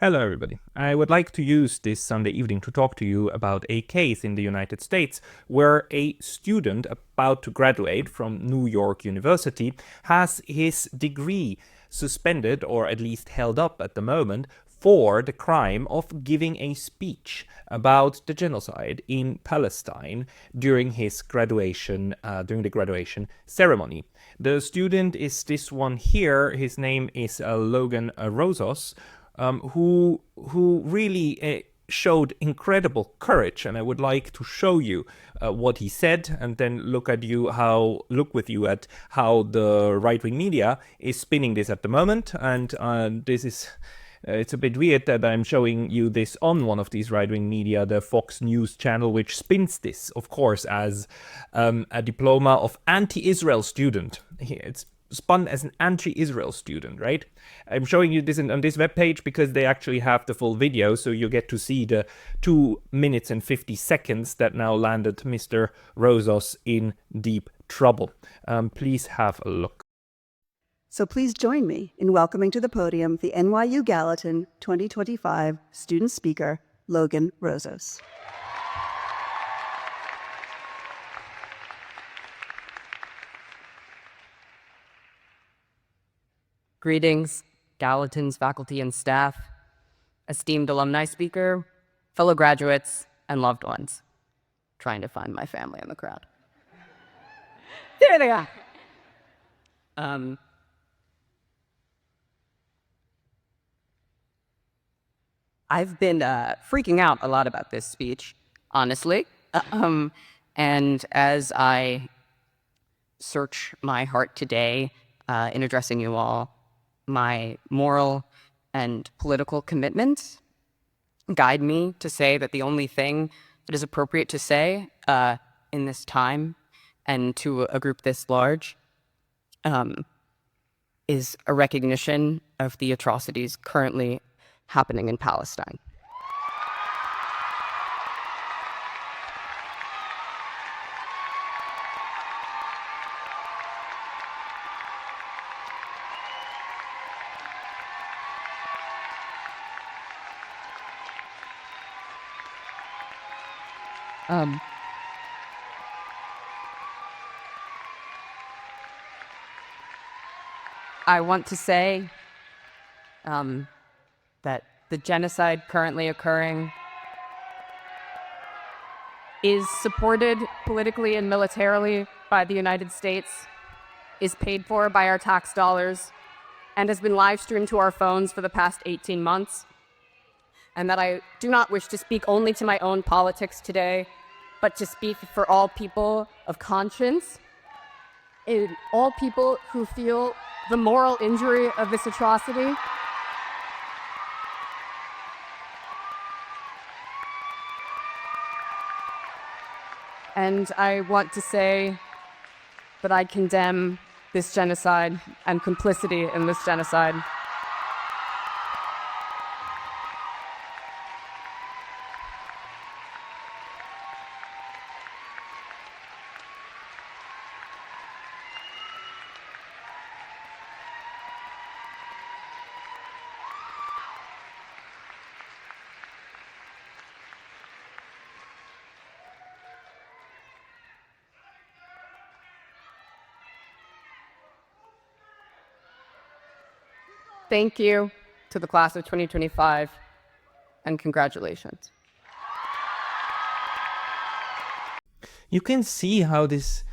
Hello everybody. I would like to use this Sunday evening to talk to you about a case in the United States where a student about to graduate from New York University has his degree suspended, or at least held up at the moment, for the crime of giving a speech about the genocide in Palestine during his graduation, during the graduation ceremony. The student is this one here. His name is Logan Rozos, who really showed incredible courage, and I would like to show you what he said, and then look with you at how the right-wing media is spinning this at the moment. And this is. It's a bit weird that I'm showing you this on one of these right-wing media, the Fox News channel, which spins this, of course, as a diploma of anti-Israel student. It's spun as an anti-Israel student, right? I'm showing you this on this webpage because they actually have the full video, so you get to see the 2 minutes and 50 seconds that now landed Mr. Rozos in deep trouble. Please have a look. So please join me in welcoming to the podium the NYU Gallatin 2025 student speaker, Logan Rozos. Greetings, Gallatin's faculty and staff, esteemed alumni speaker, fellow graduates, and loved ones. Trying to find my family in the crowd. There they are. I've been freaking out a lot about this speech, honestly. And as I search my heart today in addressing you all, my moral and political commitments guide me to say that the only thing that is appropriate to say in this time and to a group this large is a recognition of the atrocities currently happening in Palestine. I want to say that the genocide currently occurring is supported politically and militarily by the United States, is paid for by our tax dollars, and has been live streamed to our phones for the past 18 months. And that I do not wish to speak only to my own politics today, but to speak for all people of conscience, and all people who feel the moral injury of this atrocity. And I want to say that I condemn this genocide and complicity in this genocide. Thank you to the class of 2025, and congratulations. You can see how this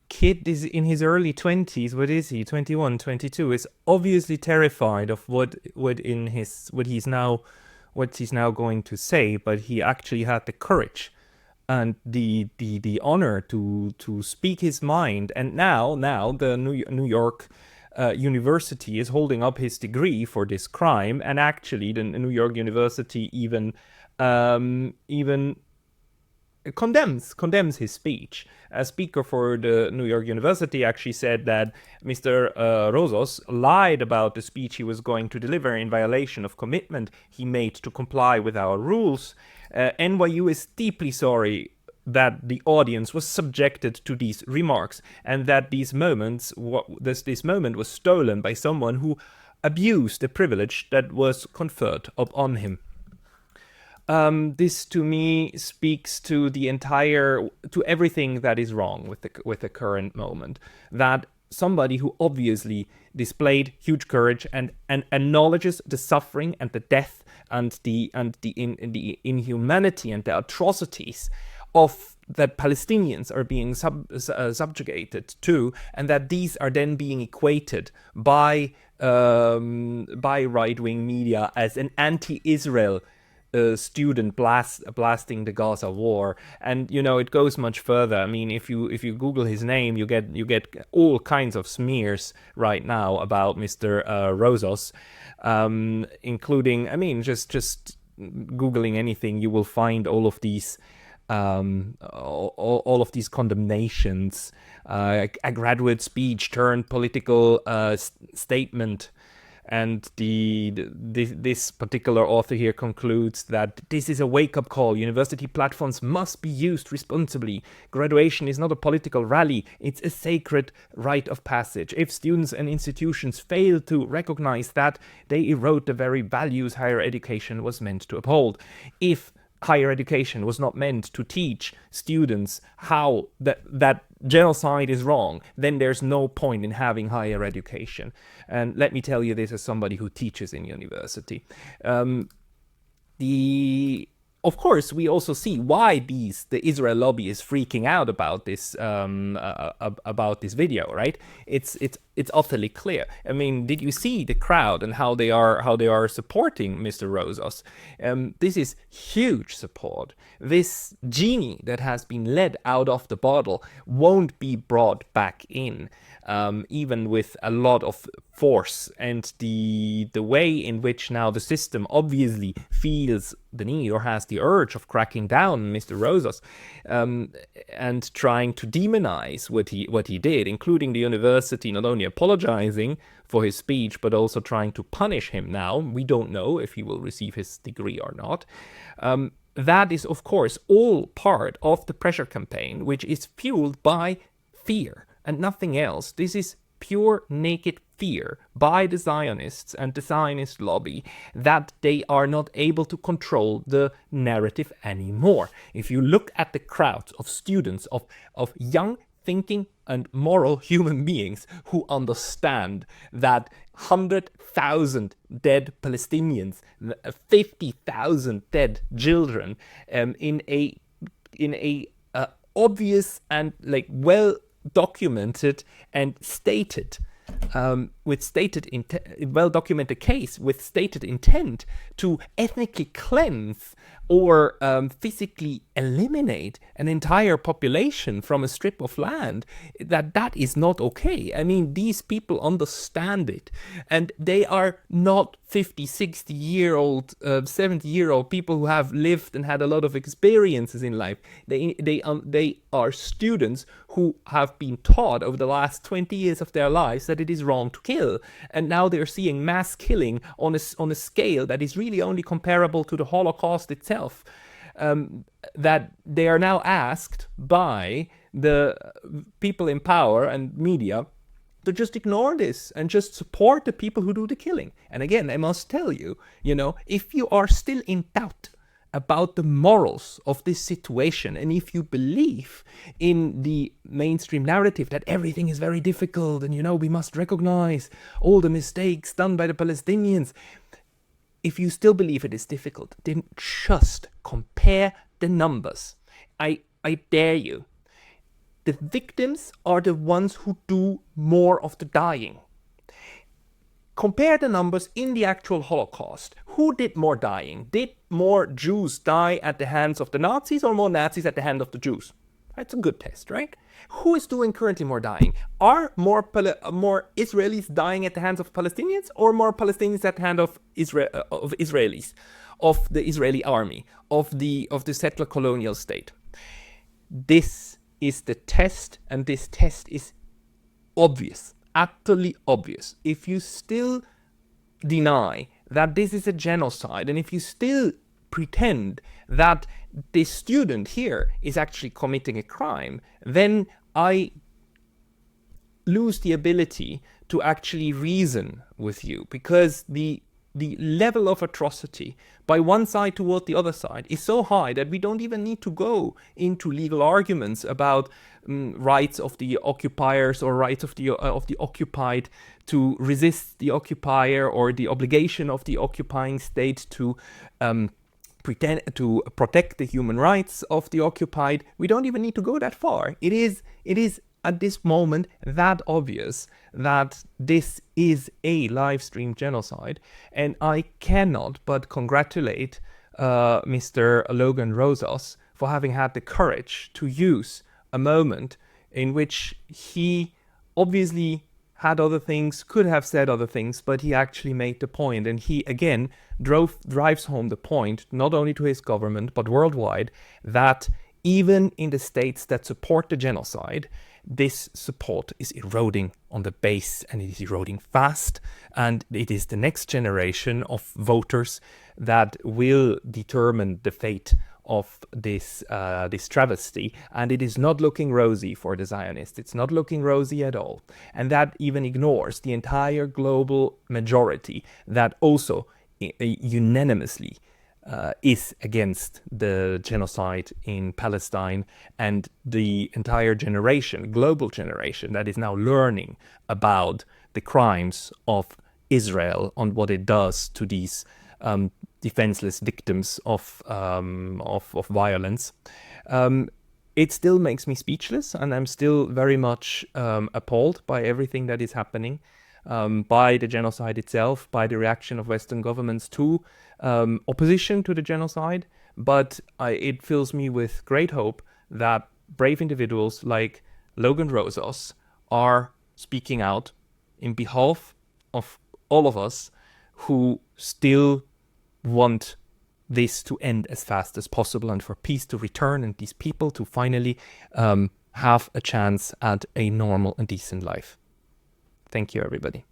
kid is in his early 20s. What is he? 21, 22 is obviously terrified of what he's now going to say, but he actually had the courage and the honor to speak his mind. And now the New York University is holding up his degree for this crime, and actually the New York University even condemns his speech. A speaker for the New York University actually said that Mr. Rozos lied about the speech he was going to deliver in violation of commitment he made to comply with our rules. NYU is deeply sorry that the audience was subjected to these remarks, and that this moment was stolen by someone who abuse the privilege that was conferred upon him. This to me speaks to to everything that is wrong with the current moment. That somebody who obviously displayed huge courage and acknowledges the suffering and the death and the inhumanity and the atrocities of that Palestinians are being subjugated to, and that these are then being equated by right-wing media as an anti-Israel student blasting the Gaza war. And it goes much further. I mean, if you Google his name, you get all kinds of smears right now about Mr. Rozos, including, I mean, just Googling anything, you will find all of these condemnations, a graduate speech turned political statement. And this particular author here concludes that this is a wake-up call. University platforms must be used responsibly. Graduation is not a political rally. It's a sacred rite of passage. If students and institutions fail to recognize that, they erode the very values higher education was meant to uphold. If higher education was not meant to teach students how that genocide is wrong, then there's no point in having higher education. And let me tell you this as somebody who teaches in university. Of course, we also see why the Israel lobby is freaking out about this video, right? It's utterly clear. I mean, did you see the crowd and how they are supporting Mr. Rozos? This is huge support. This genie that has been let out of the bottle won't be brought back in, even with a lot of force. And the way in which now the system obviously feels the need or has the urge of cracking down on Mr. Rozos, and trying to demonize what he did, including the university not only apologizing for his speech, but also trying to punish him now. We don't know if he will receive his degree or not. That is, of course, all part of the pressure campaign, which is fueled by fear and nothing else. This is pure naked fear by the Zionists and the Zionist lobby that they are not able to control the narrative anymore. If you look at the crowds of students, of young, thinking and moral human beings who understand that 100,000 dead Palestinians, 50,000 dead children, in a obvious and well documented and stated, well-documented case with stated intent to ethnically cleanse or physically eliminate an entire population from a strip of land, that is not okay. I mean, these people understand it, and they are not 50, 60-year-old, 70-year-old people who have lived and had a lot of experiences in life. They are students who have been taught over the last 20 years of their lives that it is wrong to kill, and now they're seeing mass killing on a scale that is really only comparable to the Holocaust itself. That they are now asked by the people in power and media to just ignore this and just support the people who do the killing. And again, I must tell you, if you are still in doubt about the morals of this situation, and if you believe in the mainstream narrative that everything is very difficult and, we must recognize all the mistakes done by the Palestinians, if you still believe it is difficult, then just compare the numbers. I dare you. The victims are the ones who do more of the dying. Compare the numbers in the actual Holocaust. Who did more dying? Did more Jews die at the hands of the Nazis or more Nazis at the hand of the Jews? That's a good test, right? Who is doing currently more dying? Are more Israelis dying at the hands of Palestinians, or more Palestinians at the hand of Israelis, of the Israeli army, of the settler colonial state? This is the test, and this test is obvious, utterly obvious. If you still deny that this is a genocide, and if you still pretend that this student here is actually committing a crime, then I lose the ability to actually reason with you, because the level of atrocity by one side toward the other side is so high that we don't even need to go into legal arguments about rights of the occupiers or rights of the occupied to resist the occupier, or the obligation of the occupying state to pretend to protect the human rights of the occupied. We don't even need to go that far. It is at this moment that obvious that this is a live stream genocide, and I cannot but congratulate Mr. Logan Rozos for having had the courage to use a moment in which he obviously had other things, could have said other things, but he actually made the point, and he again drives home the point, not only to his government but worldwide, that even in the states that support the genocide, this support is eroding on the base, and it is eroding fast, and it is the next generation of voters that will determine the fate of this travesty. And it is not looking rosy for the Zionists. It's not looking rosy at all. And that even ignores the entire global majority that also unanimously is against the genocide in Palestine, and the entire generation, global generation, that is now learning about the crimes of Israel and what it does to these defenseless victims of violence. It still makes me speechless, and I'm still very much appalled by everything that is happening, by the genocide itself, by the reaction of Western governments to opposition to the genocide. But it fills me with great hope that brave individuals like Logan Rozos are speaking out in behalf of all of us who still want this to end as fast as possible, and for peace to return, and these people to finally have a chance at a normal and decent life. Thank you, everybody.